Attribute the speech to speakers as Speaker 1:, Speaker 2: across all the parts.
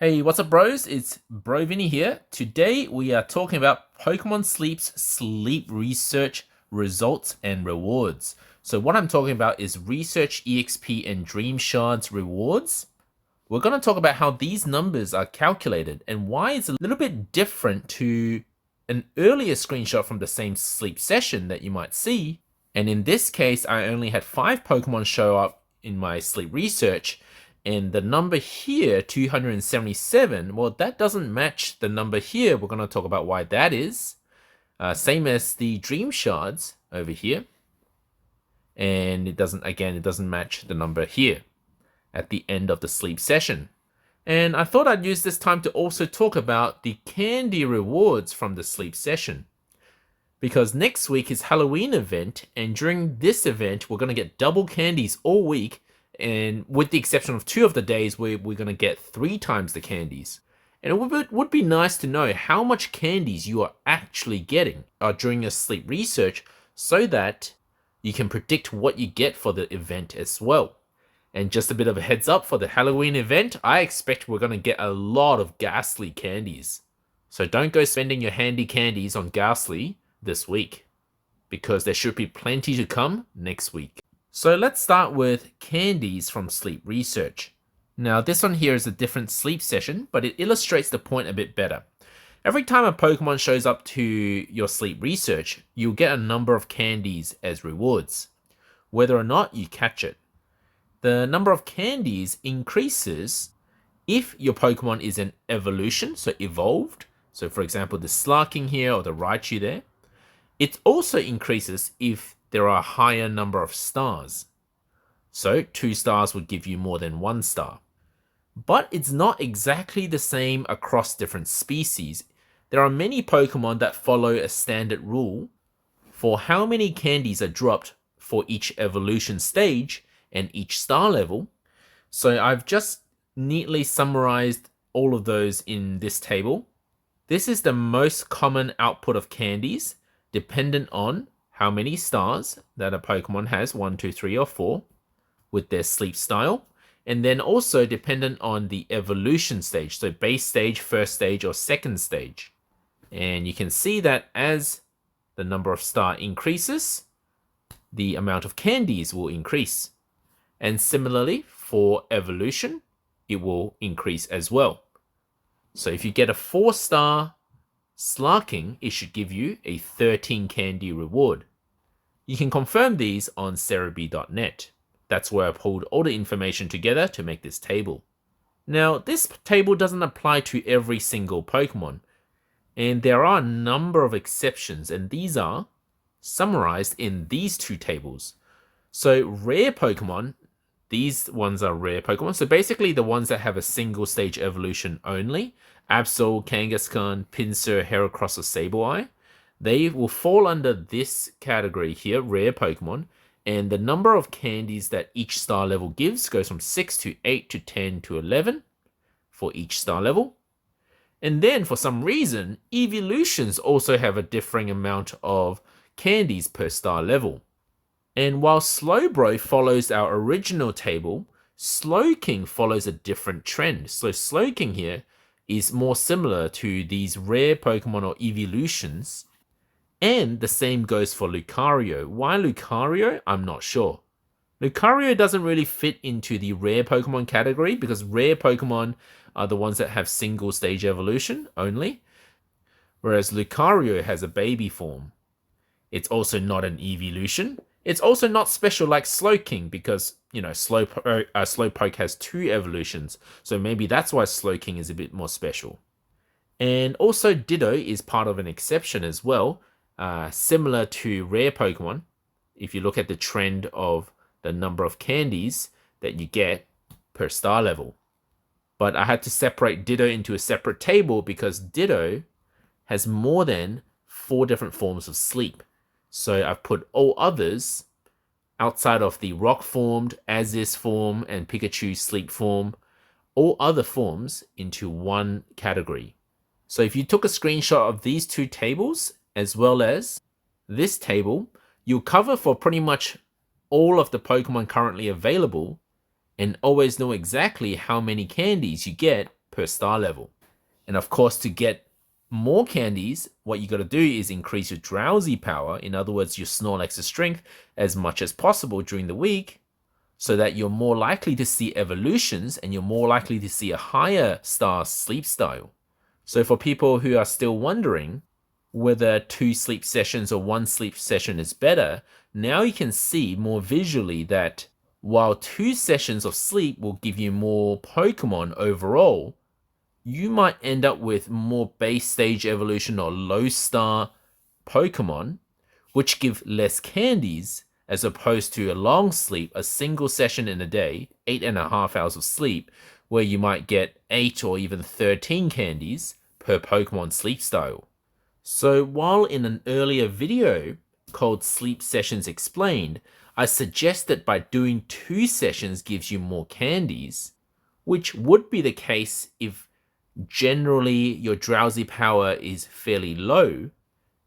Speaker 1: Hey, what's up, bros? It's Bro Vinny here. Today we are talking about Pokemon Sleep's sleep research results and rewards. So what I'm talking about is Research EXP and Dream Shards rewards. We're going to talk about how these numbers are calculated and why it's a little bit different to an earlier screenshot from the same sleep session that you might see. And in this case, I only had 5 Pokemon show up in my sleep research. And the number here, 277, well, that doesn't match the number here. We're going to talk about why that is. Same as the Dream Shards over here. And it doesn't match the number here at the end of the sleep session. And I thought I'd use this time to also talk about the candy rewards from the sleep session. Because next week is Halloween event, and during this event, we're going to get double candies all week. And with the exception of 2 of the days, we're going to get 3 times the candies. And it would be nice to know how much candies you are actually getting during your sleep research so that you can predict what you get for the event as well. And just a bit of a heads up for the Halloween event, I expect we're going to get a lot of Ghastly candies. So don't go spending your handy candies on Ghastly this week, because there should be plenty to come next week. So let's start with Candies from sleep research. Now this one here is a different sleep session, but it illustrates the point a bit better. Every time a Pokemon shows up to your sleep research, you'll get a number of candies as rewards, whether or not you catch it. The number of candies increases if your Pokemon is an evolution, so evolved. So for example, the Slarking here or the Raichu there. It also increases if there are a higher number of stars. So 2 stars would give you more than 1 star. But it's not exactly the same across different species. There are many Pokemon that follow a standard rule for how many candies are dropped for each evolution stage and each star level. So I've just neatly summarized all of those in this table. This is the most common output of candies, dependent on how many stars that a Pokemon has, 1, 2, 3, or 4, with their sleep style. And then also dependent on the evolution stage, so base stage, first stage, or second stage. And you can see that as the number of star increases, the amount of candies will increase. And similarly, for evolution, it will increase as well. So if you get a 4-star Slarking, it should give you a 13 candy reward. You can confirm these on Cerebi.net. That's where I pulled all the information together to make this table. Now, this table doesn't apply to every single Pokemon, and there are a number of exceptions, and these are summarized in these 2 tables. So rare Pokemon, these ones are rare Pokemon. So basically the ones that have a single stage evolution only, Absol, Kangaskhan, Pinsir, Heracross, or Sableye, they will fall under this category here, rare Pokemon, and the number of candies that each star level gives goes from 6 to 8 to 10 to 11 for each star level. And then for some reason, evolutions also have a differing amount of candies per star level. And while Slowbro follows our original table, Slowking follows a different trend. So Slowking here is more similar to these rare Pokemon or evolutions. And the same goes for Lucario. Why Lucario? I'm not sure. Lucario doesn't really fit into the rare Pokemon category because rare Pokemon are the ones that have single stage evolution only. Whereas Lucario has a baby form. It's also not an evolution. It's also not special like Slowking because, you know, Slowpoke has 2 evolutions. So maybe that's why Slowking is a bit more special. And also Ditto is part of an exception as well. Similar to rare Pokemon, if you look at the trend of the number of candies that you get per star level. But I had to separate Ditto into a separate table because Ditto has more than 4 different forms of sleep. So I've put all others outside of the rock formed, as-is form, and Pikachu sleep form, all other forms into one category. So if you took a screenshot of these 2 tables, as well as this table, you'll cover for pretty much all of the Pokemon currently available and always know exactly how many candies you get per star level. And of course, to get more candies, what you got to do is increase your drowsy power. In other words, your Snorlax's strength as much as possible during the week, so that you're more likely to see evolutions and you're more likely to see a higher star sleep style. So for people who are still wondering whether 2 sleep sessions or 1 sleep session is better, now you can see more visually that while 2 sessions of sleep will give you more Pokemon overall, you might end up with more base stage evolution or low star Pokemon, which give less candies, as opposed to a long sleep, a single session in a day, 8.5 hours of sleep, where you might get 8 or even 13 candies per Pokemon sleep style. So while in an earlier video called Sleep Sessions Explained, I suggest that by doing 2 sessions gives you more candies, which would be the case if generally your drowsy power is fairly low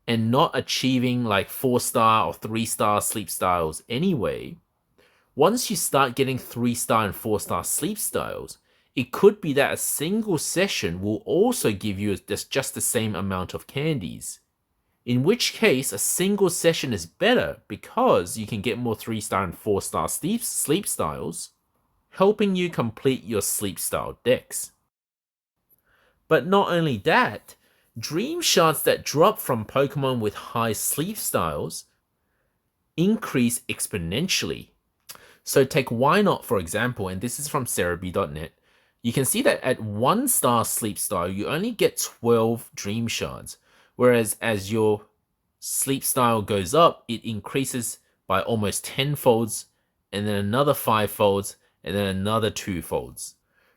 Speaker 1: and not achieving like 4-star or 3-star sleep styles anyway. Once you start getting 3-star and 4-star sleep styles, it could be that a single session will also give you just the same amount of candies. In which case, a single session is better because you can get more 3-star and 4-star sleep styles, helping you complete your sleep style decks. But not only that, Dream Shards that drop from Pokemon with high sleep styles increase exponentially. So take Why Not for example, and this is from Cerebi.net. You can see that at 1-star sleep style, you only get 12 Dream Shards, whereas as your sleep style goes up, it increases by almost 10 folds, and then another 5 folds, and then another 2 folds.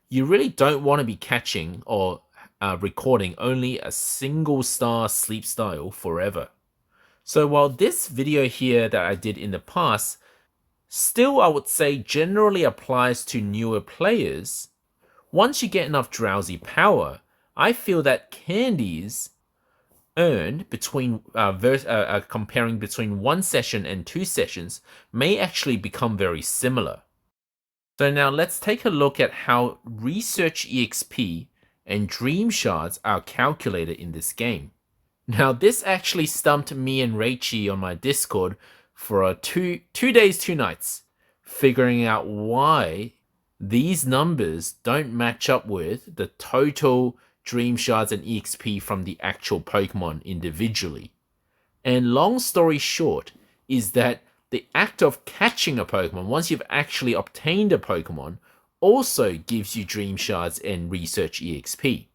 Speaker 1: You really don't want to be catching or recording only a single star sleep style forever. So while this video here that I did in the past still I would say generally applies to newer players, once you get enough drowsy power, I feel that candies earned between comparing between 1 session and 2 sessions may actually become very similar. So now let's take a look at how Research EXP and Dream Shards are calculated in this game. Now this actually stumped me and Raichi on my Discord for 2 days, 2 nights, figuring out why these numbers don't match up with the total Dream Shards and EXP from the actual Pokemon individually. And long story short is that the act of catching a Pokemon, once you've actually obtained a Pokemon, also gives you Dream Shards and Research EXP.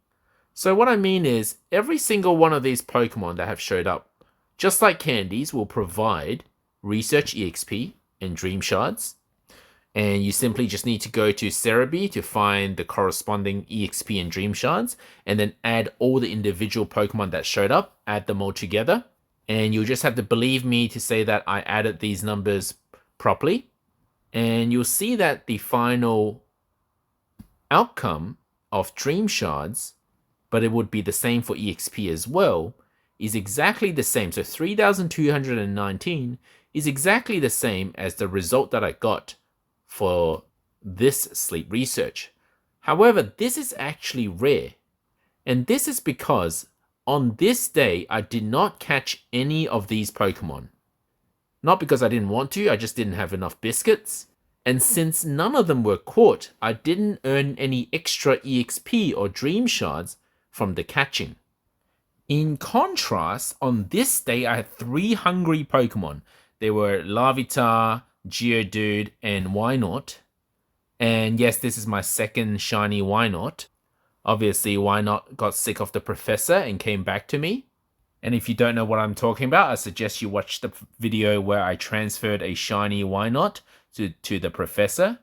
Speaker 1: So what I mean is, every single one of these Pokemon that have showed up, just like Candies, will provide Research EXP and Dream Shards. And you simply just need to go to Cerebi to find the corresponding EXP and Dream Shards, and then add all the individual Pokemon that showed up, add them all together. And you'll just have to believe me to say that I added these numbers properly. And you'll see that the final outcome of Dream Shards, but it would be the same for EXP as well, is exactly the same. So 3,219 is exactly the same as the result that I got for this sleep research. However, this is actually rare. And this is because on this day, I did not catch any of these Pokemon. Not because I didn't want to, I just didn't have enough biscuits. And since none of them were caught, I didn't earn any extra EXP or Dream Shards from the catching. In contrast, on this day, I had 3 hungry Pokemon. They were Larvitar, Geodude, and Wynot. And yes, this is my second shiny Wynot. Obviously, Wynot got sick of the professor and came back to me. And if you don't know what I'm talking about, I suggest you watch the video where I transferred a shiny Wynot to the professor.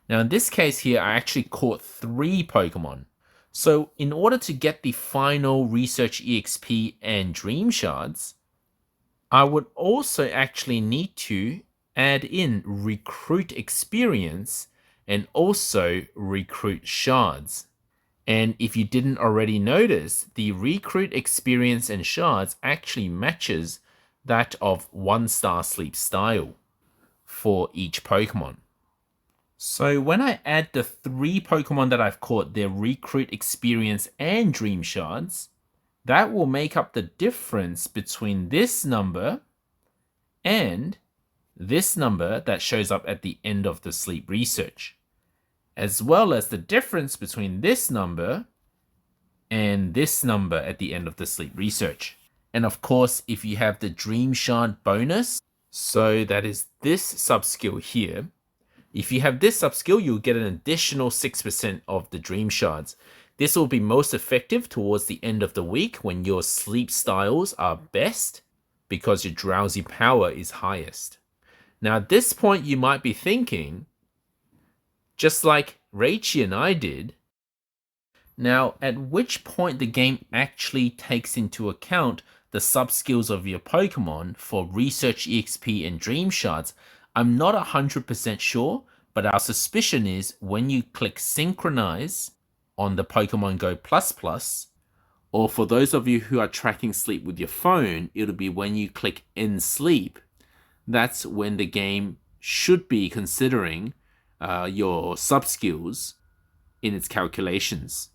Speaker 1: Now in this case here, I actually caught 3 Pokemon. So in order to get the final Research EXP and Dream Shards, I would also actually need to add in Recruit Experience and also Recruit Shards. And if you didn't already notice, the Recruit Experience and Shards actually matches that of 1-star sleep style for each Pokemon. So when I add the 3 Pokemon that I've caught, their Recruit, Experience, and Dream Shards, that will make up the difference between this number and this number that shows up at the end of the sleep research, as well as the difference between this number and this number at the end of the sleep research. And of course, if you have the Dream Shard bonus, so that is this sub-skill here, if you have this sub-skill, you'll get an additional 6% of the Dream Shards. This will be most effective towards the end of the week when your sleep styles are best because your drowsy power is highest. Now at this point you might be thinking, just like Raichi and I did, now at which point the game actually takes into account the sub-skills of your Pokemon for Research EXP and Dream Shards, I'm not 100% sure, but our suspicion is when you click Synchronize on the Pokemon Go++, or for those of you who are tracking sleep with your phone, it'll be when you click End Sleep. That's when the game should be considering your sub-skills in its calculations.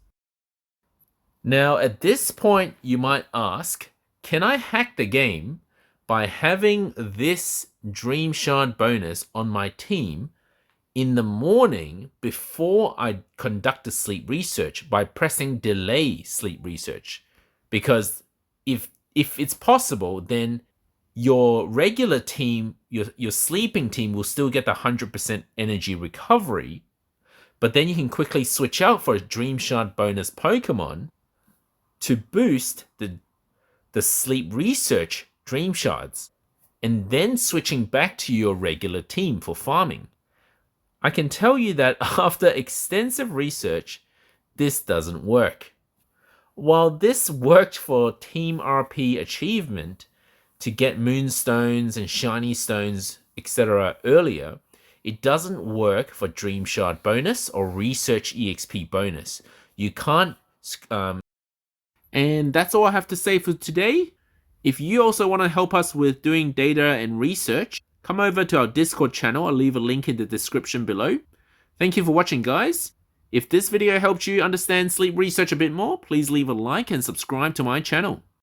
Speaker 1: Now at this point you might ask, can I hack the game by having this Dream Shard bonus on my team in the morning before I conduct the sleep research by pressing delay sleep research? Because if it's possible, then your regular team, your sleeping team will still get the 100% energy recovery, but then you can quickly switch out for a Dream Shard bonus Pokemon to boost the sleep research Dream Shards, and then switching back to your regular team for farming. I can tell you that after extensive research, this doesn't work. While this worked for Team RP achievement to get Moonstones and Shiny Stones, etc. earlier, it doesn't work for Dream Shard bonus or Research EXP bonus. You can't... And that's all I have to say for today. If you also want to help us with doing data and research, come over to our Discord channel. I'll leave a link in the description below. Thank you for watching, guys. If this video helped you understand sleep research a bit more, please leave a like and subscribe to my channel.